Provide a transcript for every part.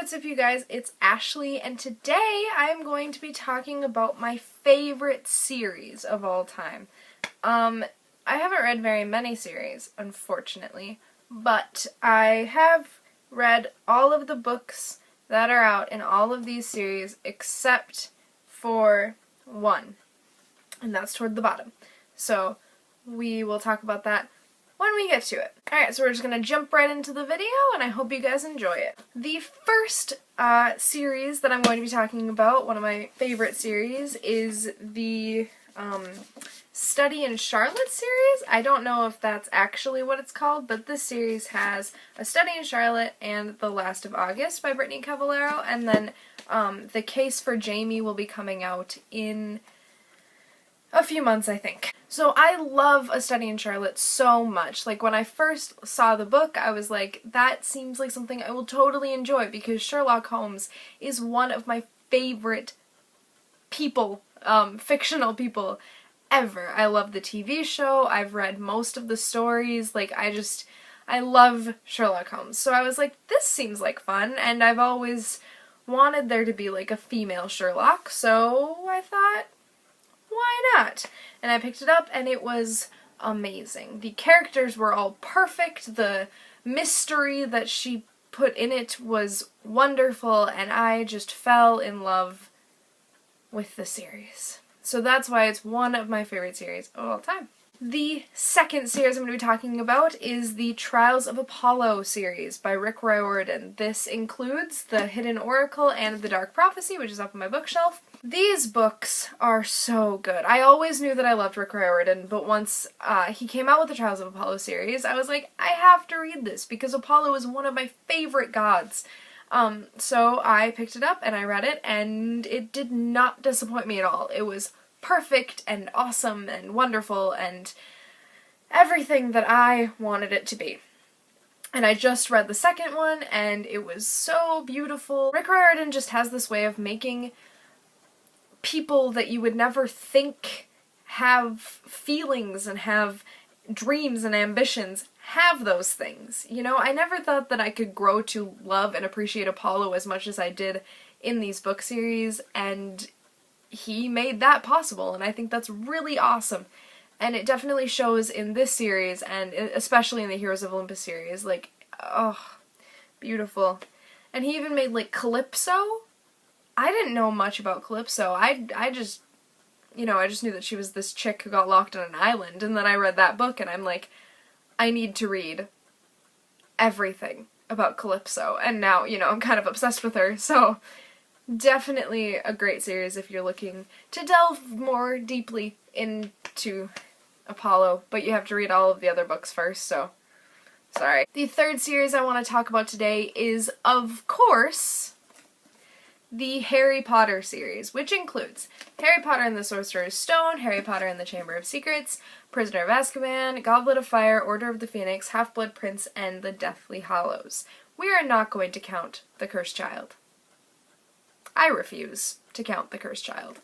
what's up you guys? It's Ashley, and today I'm going to be talking about my favorite series of all time. I haven't read very many series, unfortunately, but I have read all of the books that are out in all of these series except for one, and that's toward the bottom. So we will talk about that when we get to it. Alright, so we're just going to jump right into the video, and I hope you guys enjoy it. The first series that I'm going to be talking about, one of my favorite series, is the Study in Charlotte series. I don't know if that's actually what it's called, but this series has A Study in Charlotte and The Last of August by Brittany Cavallaro, and then The Case for Jamie will be coming out in a few months, I think. So I love A Study in Charlotte so much. Like, when I first saw the book, I was like, that seems like something I will totally enjoy, because Sherlock Holmes is one of my favorite people, fictional people ever. I love the TV show, I've read most of the stories, like, I love Sherlock Holmes. So I was like, this seems like fun, and I've always wanted there to be, like, a female Sherlock, so I thought, why not? And I picked it up, and it was amazing. The characters were all perfect, the mystery that she put in it was wonderful, and I just fell in love with the series. So that's why it's one of my favorite series of all time. The second series I'm going to be talking about is the Trials of Apollo series by Rick Riordan. This includes The Hidden Oracle and The Dark Prophecy, which is up on my bookshelf. These books are so good. I always knew that I loved Rick Riordan, but once he came out with the Trials of Apollo series, I was like, I have to read this, because Apollo is one of my favorite gods. So I picked it up and I read it, and it did not disappoint me at all. It was perfect and awesome and wonderful and everything that I wanted it to be. And I just read the second one, and it was so beautiful. Rick Riordan just has this way of making people that you would never think have feelings and have dreams and ambitions have those things. You know, I never thought that I could grow to love and appreciate Apollo as much as I did in these book series, and he made that possible, and I think that's really awesome. And it definitely shows in this series, and especially in the Heroes of Olympus series, like, oh, beautiful. And he even made, like, Calypso. I didn't know much about Calypso. I just, you know, I just knew that she was this chick who got locked on an island, and then I read that book, and I'm like, I need to read everything about Calypso, and now, you know, I'm kind of obsessed with her, so definitely a great series if you're looking to delve more deeply into Apollo, but you have to read all of the other books first, so sorry. The third series I want to talk about today is, of course, the Harry Potter series, which includes Harry Potter and the Sorcerer's Stone, Harry Potter and the Chamber of Secrets, Prisoner of Azkaban, Goblet of Fire, Order of the Phoenix, Half-Blood Prince, and the Deathly Hallows. We are not going to count The Cursed Child. I refuse to count The Cursed Child.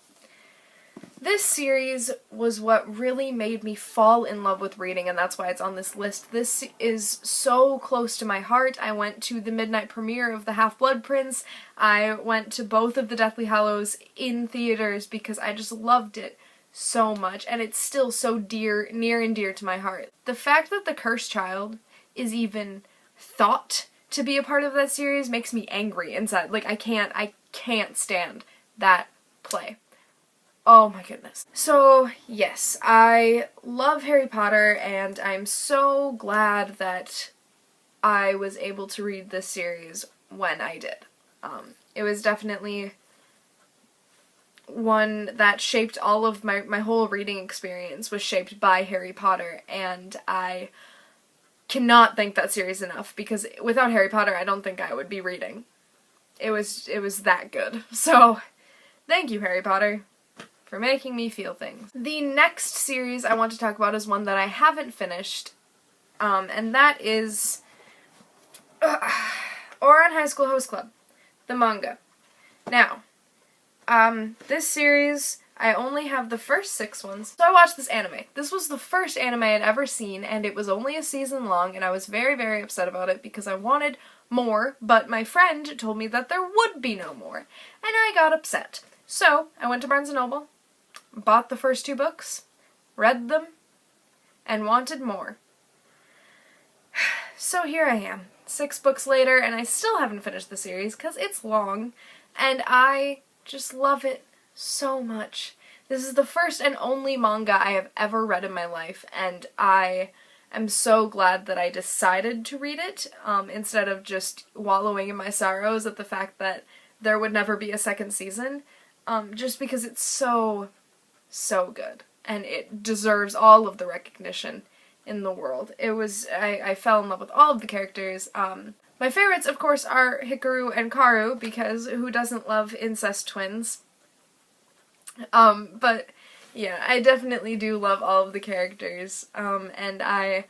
This series was what really made me fall in love with reading, and that's why it's on this list. This is so close to my heart. I went to the midnight premiere of The Half-Blood Prince. I went to both of the Deathly Hallows in theaters because I just loved it so much, and it's still so near and dear to my heart. The fact that The Cursed Child is even thought to be a part of that series makes me angry inside. Like, I can't stand that play. Oh my goodness. So, yes, I love Harry Potter, and I'm so glad that I was able to read this series when I did. It was definitely one that shaped all of my whole reading experience was shaped by Harry Potter, and I cannot thank that series enough, because without Harry Potter I don't think I would be reading. It was that good. So, thank you, Harry Potter, for making me feel things. The next series I want to talk about is one that I haven't finished, and that is Ouran High School Host Club, the manga. Now, this series, I only have the first 6 ones, so I watched this anime. This was the first anime I'd ever seen, and it was only a season long, and I was very, very upset about it because I wanted more, but my friend told me that there would be no more, and I got upset. So I went to Barnes & Noble, bought the first 2 books, read them, and wanted more. So here I am, 6 books later, and I still haven't finished the series because it's long, and I just love it so much. This is the first and only manga I have ever read in my life, and I am so glad that I decided to read it, instead of just wallowing in my sorrows at the fact that there would never be a second season, just because it's so, so good, and it deserves all of the recognition in the world. I fell in love with all of the characters. My favorites, of course, are Hikaru and Karu, because who doesn't love incest twins? But yeah, I definitely do love all of the characters, and I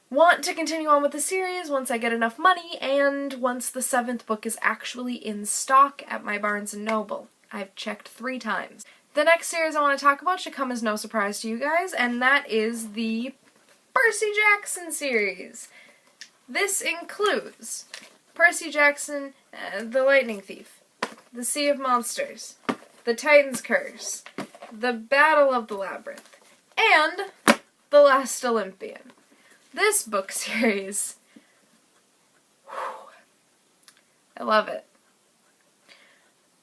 want to continue on with the series once I get enough money, and once the 7th book is actually in stock at my Barnes & Noble. I've checked 3 times. The next series I want to talk about should come as no surprise to you guys, and that is the Percy Jackson series. This includes Percy Jackson, The Lightning Thief, The Sea of Monsters, The Titan's Curse, The Battle of the Labyrinth, and The Last Olympian. This book series, I love it.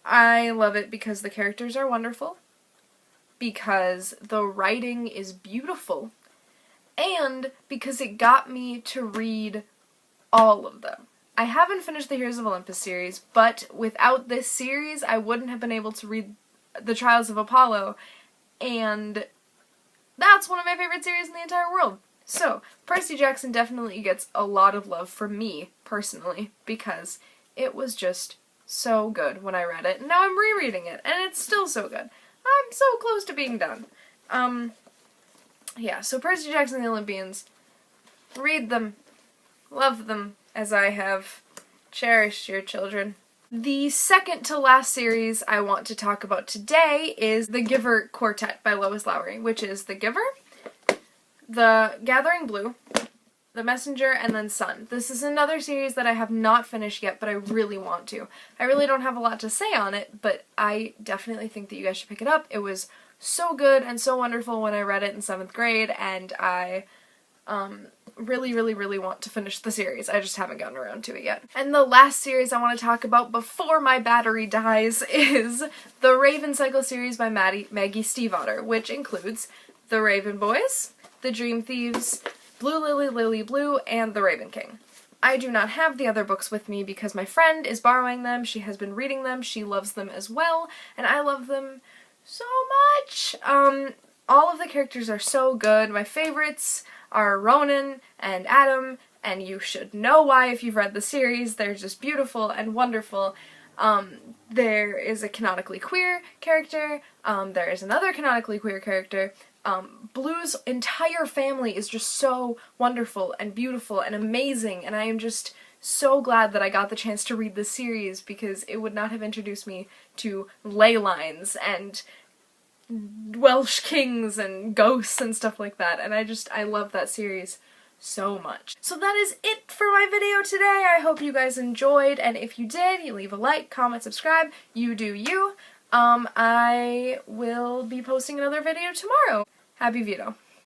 I love it because the characters are wonderful, because the writing is beautiful, and because it got me to read all of them. I haven't finished the Heroes of Olympus series, but without this series I wouldn't have been able to read The Trials of Apollo, and that's one of my favorite series in the entire world. So, Percy Jackson definitely gets a lot of love from me, personally, because it was just so good when I read it, and now I'm rereading it, and it's still so good. I'm so close to being done. Yeah, so Percy Jackson and the Olympians, read them, love them, as I have cherished your children. The second to last series I want to talk about today is The Giver Quartet by Lois Lowry, which is The Giver, The Gathering Blue, The Messenger, and then Sun. This is another series that I have not finished yet, but I really want to. I really don't have a lot to say on it, but I definitely think that you guys should pick it up. It was so good and so wonderful when I read it in 7th grade, and I really, really, really want to finish the series. I just haven't gotten around to it yet. And the last series I want to talk about before my battery dies is the Raven Cycle series by Maggie Stiefvater, which includes The Raven Boys, The Dream Thieves, Blue Lily Lily Blue, and The Raven King. I do not have the other books with me because my friend is borrowing them, she has been reading them, she loves them as well, and I love them so much! All of the characters are so good. My favorites are Ronan and Adam, and you should know why if you've read the series. They're just beautiful and wonderful. There is a canonically queer character, there is another canonically queer character. Blue's entire family is just so wonderful and beautiful and amazing, and I am just so glad that I got the chance to read this series because it would not have introduced me to ley lines and Welsh kings and ghosts and stuff like that, and I love that series so much. So that is it for my video today. I hope you guys enjoyed, and if you did, you leave a like, comment, subscribe, you do you. I will be posting another video tomorrow. Happy veto.